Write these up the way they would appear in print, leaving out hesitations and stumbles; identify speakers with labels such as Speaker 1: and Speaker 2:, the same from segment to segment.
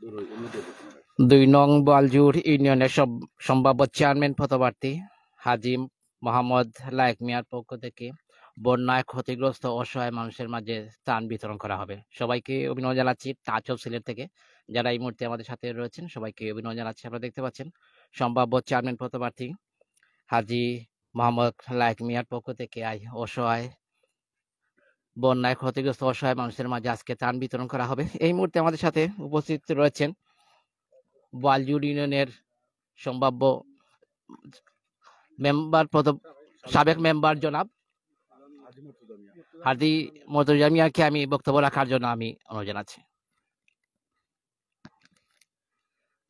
Speaker 1: 2 নং বোয়ালজুর ইউনিয়নের সম্ভাব্য চেয়ারম্যান পদপ্রার্থী হাজী মোহাম্মদ লায়েক মিয়ার পক্ষ থেকে বন্যায় ক্ষতিগ্রস্ত অসহায় মানুষের মাঝে ত্রাণ বিতরণ করা হবে। সবাইকে অভিনন্দন জানাচ্ছি টাচ অফ সিলেট থেকে, যারা এই মুহূর্তে আমাদের সাথে রয়েছেন সবাইকে অভিনন্দন জানাচ্ছি। আপনারা দেখতে পাচ্ছেন সম্ভাব্য চেয়ারম্যান পদপ্রার্থী হাজী মোহাম্মদ লায়েক মিয়ার পক্ষ থেকে বন্যায় ক্ষতিগ্রস্ত অসহায় মানুষের মাঝে আজকে ত্রাণ বিতরণ করা হবে। এই মুহূর্তে আমাদের সাথে উপস্থিত রয়েছেন বোয়ালজুর ইউনিয়নের সম্ভাব্য সাবেক মেম্বার জনাব হাজী মুর্তজা মিয়াকে আমি বক্তব্য রাখার জন্য আমি অনুরোধ জানাচ্ছি।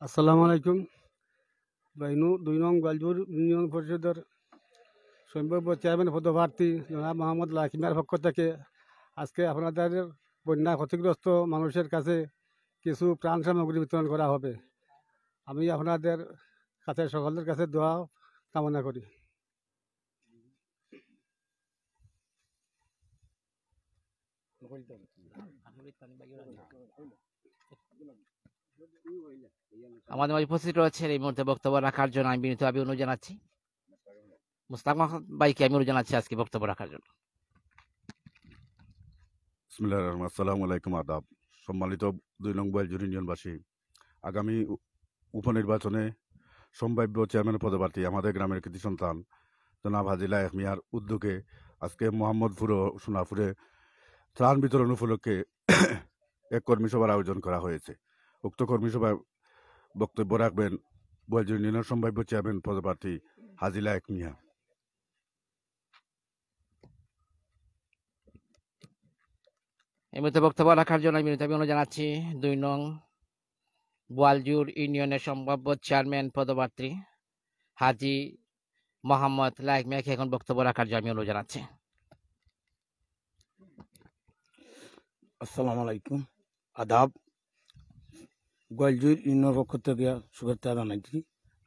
Speaker 2: আসসালামু আলাইকুম। 2 নং বোয়ালজুর ইউনিয়ন পরিষদের সম্ভাব্য চেয়ারম্যান পদপ্রার্থী জনাব মোহাম্মদ লায়েক মিয়ার পক্ষ থেকে আজকে আপনাদের বন্যা ক্ষতিগ্রস্ত মানুষের কাছে কিছু ত্রাণ সামগ্রী বিতরণ করা হবে। আমি আপনাদের কাছে সকলের কাছে দোয়া কামনা করি।
Speaker 1: আমাদের মাঝে উপস্থিত রয়েছেন এই মুহূর্তে বক্তব্য রাখার জন্য আমি বিনীতভাবে অনুরোধ জানাচ্ছি মুস্তাক মাহমুদ ভাইকে আমি অনুরোধ জানাচ্ছি আজকে বক্তব্য রাখার জন্য।
Speaker 3: বিসমিল্লাহির রহমানির রহিম। আসসালামু আলাইকুম, আদাব। সম্মানিত 2 নং বোয়ালজুর ইউনিয়নবাসী, আগামী উপনির্বাচনে সম্ভাব্য চেয়ারম্যান পদপ্রার্থী আমাদের গ্রামের কৃতি সন্তান জনাব হাজী লায়েক মিয়ার উদ্যোগে আজকে মোহাম্মদপুর ও সোনাপুরে ত্রাণ বিতরণ উপলক্ষে এক কর্মী সভার আয়োজন করা হয়েছে। উক্ত কর্মী সভায় বক্তব্য রাখবেন বোয়ালজুর ইউনিয়নের সম্ভাব্য চেয়ারম্যান পদপ্রার্থী হাজী লায়েক মিয়া।
Speaker 1: এই মুহূর্তে বক্তব্য রাখার জন্য আমি অনুরোধ জানাচ্ছি 2 নং বোয়ালজুর ইউনিয়নের সম্ভাব্য চেয়ারম্যান পদপ্রার্থী হাজী মোহাম্মদ লায়েক মিয়াকে এখন বক্তব্য রাখার জন্য আমি অনুরোধ জানাচ্ছি।
Speaker 4: আসসালামু আলাইকুম, আদাব। গোয়ালজুর ইউনিয়নের পক্ষ থেকে শুভেচ্ছা জানাচ্ছি।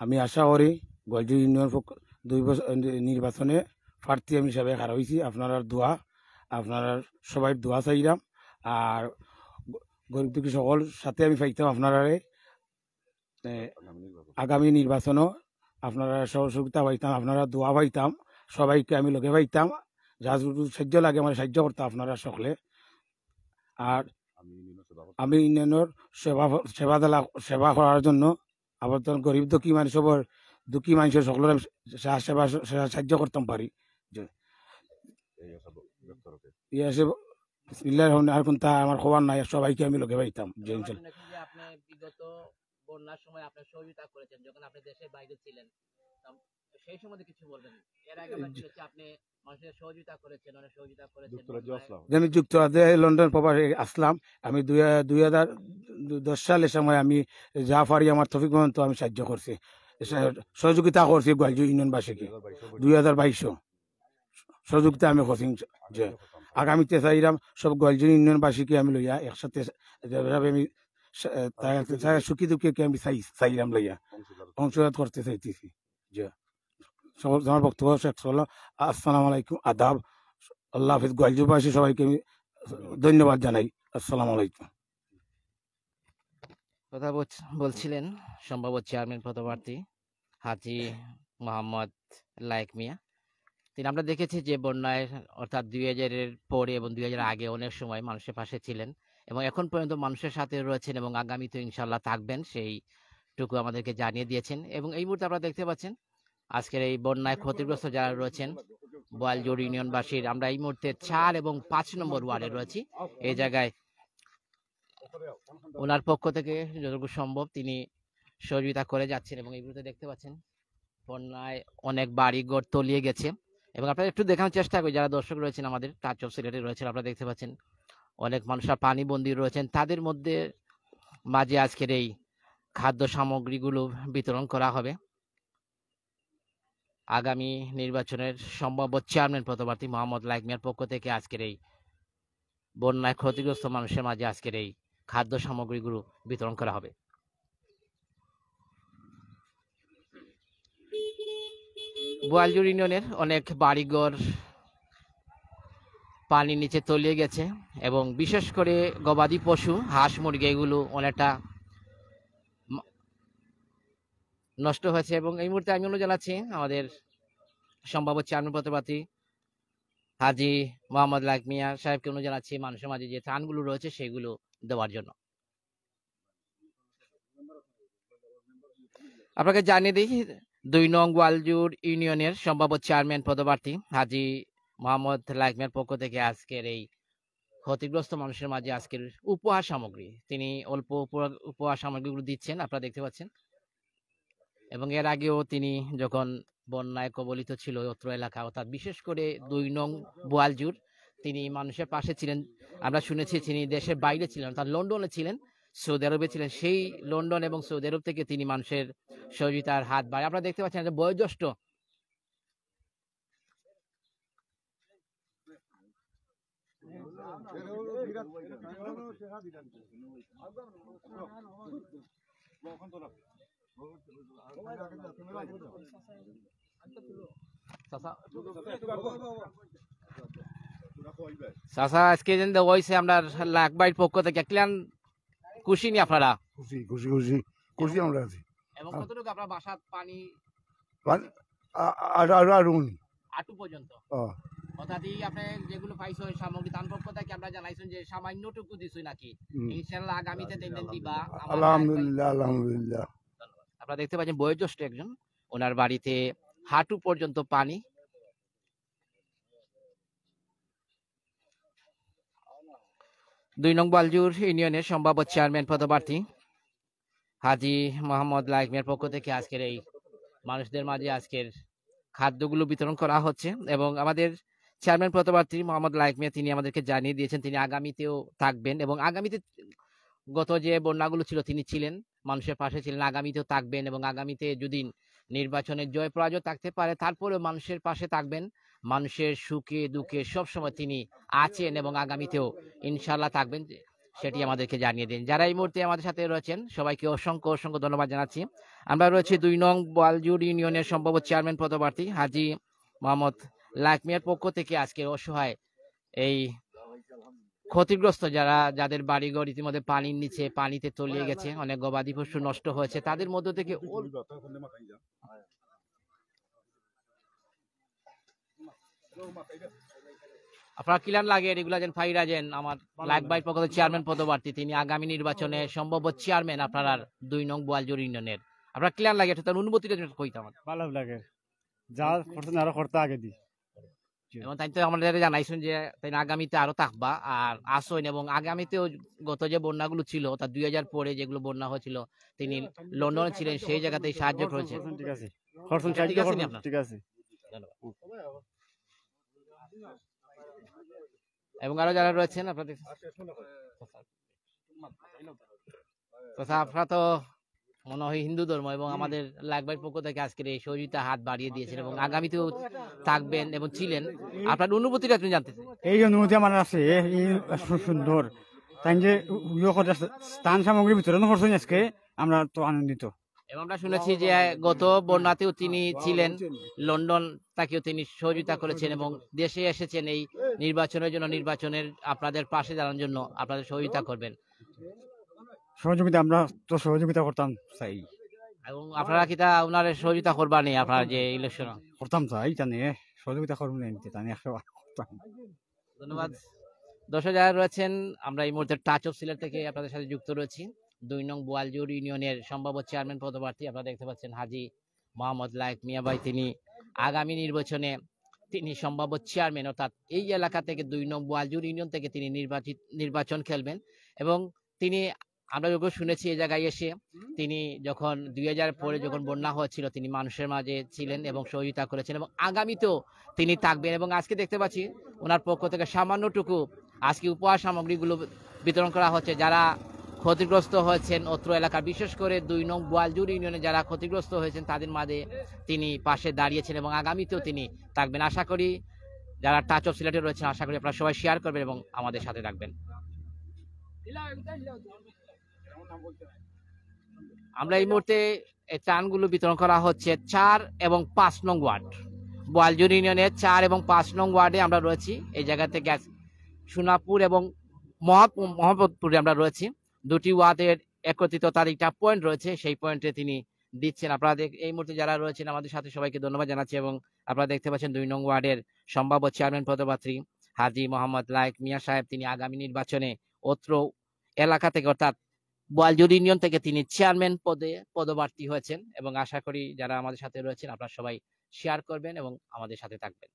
Speaker 4: আমি আশা করি গোয়ালজুর ইউনিয়নের পক্ষ 2 বছর নির্বাচনে প্রার্থী আমি হিসাবে হারা হয়েছি। আপনারা সবাই দোয়া চাইলাম। আর গরিব দুঃখী সকল সাথে আমি পাইতাম আপনারা আগামী নির্বাচনও আপনারা সহযোগিতা পাইতাম, আপনারা দোয়া পাইতাম, সবাইকে আমি লগে পাইতাম। যা সাহায্য লাগে আমার সাহায্য করতাম আপনারা সকলে। আর আমি ইউনিয়নের সেবা করার জন্য আবার গরিব দুঃখী মানুষের সকলের সেবা সাহায্য করতাম পারি। আর কোন আমার খবর নাই, সবাইকে আমি লগে পাইতাম।
Speaker 1: বিগত বন্যার সময় আপনি সহযোগিতা করেছেন যখন আপনি দেশের বাইরে ছিলেন, সেই সময় কিছু বলবেন? এর আগে আপনি মানুষের সহযোগিতা করেছেন, অনেক সহযোগিতা করেছেন।
Speaker 4: আমি যুক্তরাজ্যে লন্ডন প্রবাসে আসলাম। আমি 2010 সালের সময় আমি যা পারি আমার তৌফিক মতো আমি সাহায্য করছি, সহযোগিতা করছি গোয়ালজুর ইউনিয়নবাসীকে। 2022 সহযোগিতা আমি করছি। আগামীতে চাইলাম সব গোয়ালজুর ইউনিয়নবাসীকে আমি লইয়া একসাথে আমি সুখী দুঃখীকে আমি চাইলাম লইয়া অংশগ্রহণ করতে চাইতেছি। আমার বক্তব্য শেষ হলো। আসসালামু আলাইকুম, আদাব। আল্লাহ হাফিজ। গোয়ালজুরবাসী সবাইকে আমি ধন্যবাদ জানাই। আসসালামু আলাইকুম।
Speaker 1: কথা বলছিলেন সম্ভাব্য চেয়ারম্যান পদপ্রার্থী হাজী মোহাম্মদ লায়েক মিয়া। আমরা দেখেছি যে বন্যায় অর্থাৎ 2000-এর পরে এবং 2000 আগে অনেক সময় মানুষের পাশে ছিলেন এবং এখন পর্যন্ত মানুষের সাথে রয়েছেন এবং আগামীতে ইনশাল্লাহ থাকবেন, সেইটুকু আমাদেরকে জানিয়ে দিয়েছেন। এবং এই মুহূর্তে আপনারা দেখতে পাচ্ছেন আজকের এই বন্যায় ক্ষতিগ্রস্ত যারা রয়েছেন বোয়ালজুর ইউনিয়নবাসীর, আমরা এই মুহূর্তে 4 এবং 5 নম্বর ওয়ার্ডে রয়েছি। এই জায়গায় ওনার পক্ষ থেকে যতটুকু সম্ভব তিনি সহযোগিতা করে যাচ্ছেন এবং এই মুহূর্তে দেখতে পাচ্ছেন বন্যায় অনেক বাড়ি ঘর তলিয়ে গেছে। এবং আপনারা একটু দেখানোর চেষ্টা করি, যারা দর্শক রয়েছেন আমাদের টাচ অফ সিলেটে রয়েছেন, আপনারা দেখতে পাচ্ছেন অনেক মানুষরা পানিবন্দী রয়েছেন। তাদের মাঝে আজকের এই খাদ্য সামগ্রীগুলো বিতরণ করা হবে। আগামী নির্বাচনের সম্ভাব্য চেয়ারম্যান পদপ্রার্থী মোহাম্মদ লায়েক মিয়ার পক্ষ থেকে আজকের এই বন্যায় ক্ষতিগ্রস্ত মানুষের মাঝে আজকের এই খাদ্য সামগ্রীগুলো বিতরণ করা হবে। বোয়ালজুর ইউনিয়নের অনেক বাড়িঘর পানির নিচে তলিয়ে গেছে এবং বিশেষ করে গবাদি পশু হাঁস মুরগি এগুলো অনেকটা নষ্ট হয়েছে। এবং এই মুহূর্তে আমি অনুরোধ জানাচ্ছি আমাদের সম্ভাব্য চেয়ারম্যান পদপ্রার্থী হাজী মোহাম্মদ লাইক মিয়া সাহেবকে অনুরোধ জানাচ্ছি মানুষের মাঝে যে ত্রাণগুলো রয়েছে সেগুলো দেওয়ার জন্য। আপনাকে জানিয়ে দিই ২ নং গোয়ালজুর ইউনিয়নের সম্ভাব্য চেয়ারম্যান পদপ্রার্থী হাজী মোহাম্মদ লাইক মিয়ার পক্ষ থেকে আজকের এই ক্ষতিগ্রস্ত মানুষের মাঝে আজকের উপহার সামগ্রী, তিনি অল্প উপহার সামগ্রীগুলো দিচ্ছেন, আপনারা দেখতে পাচ্ছেন। এবং এর আগেও তিনি যখন বন্যায় কবলিত ছিল অত্র এলাকা, অর্থাৎ বিশেষ করে ২ নং গোয়ালজুর, তিনি মানুষের পাশে ছিলেন। আমরা শুনেছি তিনি দেশের বাইরে ছিলেন, অর্থাৎ লন্ডনে ছিলেন, সৌদি আরবে ছিলেন। সেই লন্ডন এবং সৌদি আরব থেকে তিনি মানুষের সহযোগিতার হাত বাড়ায়। আপনারা দেখতে পাচ্ছেন যে বয়োজ্যেষ্ঠ চাচা আজকে যেন দেওয়া হয়েছে আমরা লাখ বাইর পক্ষ থেকে ক্লিয়ান খুশি নি আপনারা?
Speaker 5: খুশি খুশি খুশি খুশি আমরা আছি।
Speaker 1: এবং কতটুকু আপনার বাসার পানি?
Speaker 5: আর
Speaker 1: আটু পর্যন্ত। অর্থাৎ এই আপনি যেগুলো পাইছো সামগ্রী তার পক্ষ থেকে আমরা জানাইছেন যে সামান্যটুকু দিছই নাকি, ইনশাআল্লাহ আগামীতে দেখবেন দিবা।
Speaker 5: আলহামদুলিল্লাহ আলহামদুলিল্লাহ।
Speaker 1: আপনারা দেখতে পাচ্ছেন বয়োজ্যেষ্ঠ একজন, ওনার বাড়িতে হাঁটু পর্যন্ত পানি। দুই নং বালজুর ইউনিয়নের সম্ভাব্য চেয়ারম্যান পদপ্রার্থী হাজী মোহাম্মদ লাইক মিয়ার পক্ষ থেকে আজকের এই মানুষদের মাঝে আজকের খাদ্যগুলো বিতরণ করা হচ্ছে। এবং আমাদের চেয়ারম্যান পদপ্রার্থী মোহাম্মদ লাইক মিয়া তিনি আমাদেরকে জানিয়ে দিয়েছেন তিনি আগামীতেও থাকবেন, এবং আগামীতে গত যে বন্যাগুলো ছিল তিনি ছিলেন, মানুষের পাশে ছিলেন, আগামীতেও থাকবেন। এবং আগামীতে যদি নির্বাচনের জয় পরাজয় থাকতে পারে তারপরেও মানুষের পাশে থাকবেন, মানুষের সুখে দুঃখে সবসময় তিনি আছেন এবং আগামীতেও ইনশাআল্লাহ থাকবেন, সেটি আমাদেরকে জানিয়ে দিন। যারা এই মুহূর্তে আমাদের সাথে রয়েছেন সবাইকে অসংখ্য অসংখ্য ধন্যবাদ জানাচ্ছি। আমরা রয়েছি ২ নং বালজুর ইউনিয়নের সম্ভাব্য চেয়ারম্যান পদপ্রার্থী হাজী মোহাম্মদ লাইক মিয়ার পক্ষ থেকে আজকের অসহায় এই ক্ষতিগ্রস্ত যাদের বাড়িঘর ইতিমধ্যে পানির নিচে পানিতে তলিয়ে গেছে, অনেক গবাদি পশু নষ্ট হয়েছে, তাদের মধ্য থেকে আপনার কিলান লাগে এগুলা যেন ফাইরা যেন আমার লাইক বাইর পক্ষ থেকে চেয়ারম্যান পদপ্রার্থী তিনি আগামী নির্বাচনে সম্ভাব্য চেয়ারম্যান আপনার ২ নং বোয়ালজোর ইউনিয়নের, আপনার কিলান লাগে তার অনুমতিটা কইতাম
Speaker 2: ভালো লাগে যা করছেন আরো করতে আগে দি।
Speaker 1: এবং তাই তো আমাদের জানাইছেন যে তাই আগামীতে আরো থাকবা আর আসেন, এবং আগামীতেও গত যে বন্যাগুলো ছিল তার ২০০০ পরে যেগুলো বন্যা হয়েছিল তিনি লন্ডনে ছিলেন, সেই জায়গাতেই সাহায্য করেছেন।
Speaker 2: ঠিক আছে ঠিক আছে।
Speaker 1: এবং আরো যারা রয়েছেন আপনাদের আপনারা তো মনে হয় হিন্দু ধর্ম, এবং আমাদের লাইকবাইর পক্ষ থেকে আজকের এই সহযোগিতা হাত বাড়িয়ে দিয়েছেন এবং আগামীতেও থাকবেন এবং ছিলেন। আপনার অনুভূতিটা আপনি জানতে চাই?
Speaker 2: এই অনুভূতি আমার আছে, এই সুন্দর তাই যে স্থান সামগ্রী বিতরণ করছেন আজকে, আমরা তো আনন্দিত।
Speaker 1: এবং আমরা শুনেছি যে গত বন্যাতেও তিনি ছিলেন, লন্ডন তাকেও তিনি সহযোগিতা করেছেন এবং দেশে এসেছেন এই নির্বাচনের জন্য, নির্বাচনের আপনাদের পাশে দাঁড়ানোর জন্য আপনাদের সহযোগিতা করবেন।
Speaker 2: সহযোগিতা আমরা তো সহযোগিতা করতাম চাই,
Speaker 1: এবং আপনারা কি তা ওনার সহযোগিতা করবানি আপনার যে ইলেকশন
Speaker 2: করতাম চাই জানি সহযোগিতা করবো না জানি।
Speaker 1: ধন্যবাদ। দর্শক যারা রয়েছেন, আমরা এই মুহূর্তে টাচ অফ সিলেট থেকে আপনাদের সাথে যুক্ত রয়েছি। ২ নং বোয়ালজোর ইউনিয়নের সম্ভাব্য চেয়ারম্যান পদপ্রার্থী আপনারা দেখতে পাচ্ছেন হাজী মোহাম্মদ লাইক মিয়া ভাই, তিনি আগামী নির্বাচনে তিনি সম্ভাব্য চেয়ারম্যান, অর্থাৎ এই এলাকা থেকে ২ নং বোয়ালজোর ইউনিয়ন থেকে তিনি নির্বাচন খেলবেন। এবং তিনি আমরা যখন শুনেছি এই জায়গায় এসে তিনি যখন ২০০০ পরে যখন বন্যা হয়েছিল তিনি মানুষের মাঝে ছিলেন এবং সহযোগিতা করেছেন এবং আগামীতেও তিনি থাকবেন। এবং আজকে দেখতে পাচ্ছি ওনার পক্ষ থেকে সামান্যটুকু আজকে উপহার সামগ্রীগুলো বিতরণ করা হচ্ছে যারা ক্ষতিগ্রস্ত হয়েছেন অত্র এলাকা, বিশেষ করে ২ নং বোয়ালজোর ইউনিয়নে যারা ক্ষতিগ্রস্ত হয়েছেন তাদের মাঝে তিনি পাশে দাঁড়িয়েছেন এবং আগামীতেও তিনি থাকবেন। আশা করি যারা টাচ অফ সিলেটে রয়েছেন আশা করি আপনারা সবাই শেয়ার করবেন এবং আমাদের সাথে থাকবেন। আমরা এই মুহূর্তে ত্রাণগুলো বিতরণ করা হচ্ছে ৪ এবং ৫ নং ওয়ার্ড, বোয়ালজোর ইউনিয়নের ৪ এবং ৫ নং ওয়ার্ডে আমরা রয়েছি। এই জায়গা থেকে সোনাপুর এবং মোহাম্মদপুরে আমরা রয়েছি, দুটি ওয়ার্ডের একত্রিত তার একটা পয়েন্ট রয়েছে, সেই পয়েন্টে তিনি দিচ্ছেন। আপনারা এই মুহূর্তে যারা রয়েছেন আমাদের সাথে সবাইকে ধন্যবাদ জানাচ্ছি এবং আপনারা দেখতে পাচ্ছেন ২ নং ওয়ার্ডের সম্ভাব্য চেয়ারম্যান পদপ্রার্থী হাজী মোহাম্মদ লায়েক মিয়া সাহেব, তিনি আগামী নির্বাচনে অত্র এলাকা থেকে অর্থাৎ বোয়ালজুড় ইউনিয়ন থেকে তিনি চেয়ারম্যান পদে পদপ্রার্থী হয়েছেন এবং আশা করি যারা আমাদের সাথে রয়েছেন আপনারা সবাই শেয়ার করবেন এবং আমাদের সাথে থাকবেন।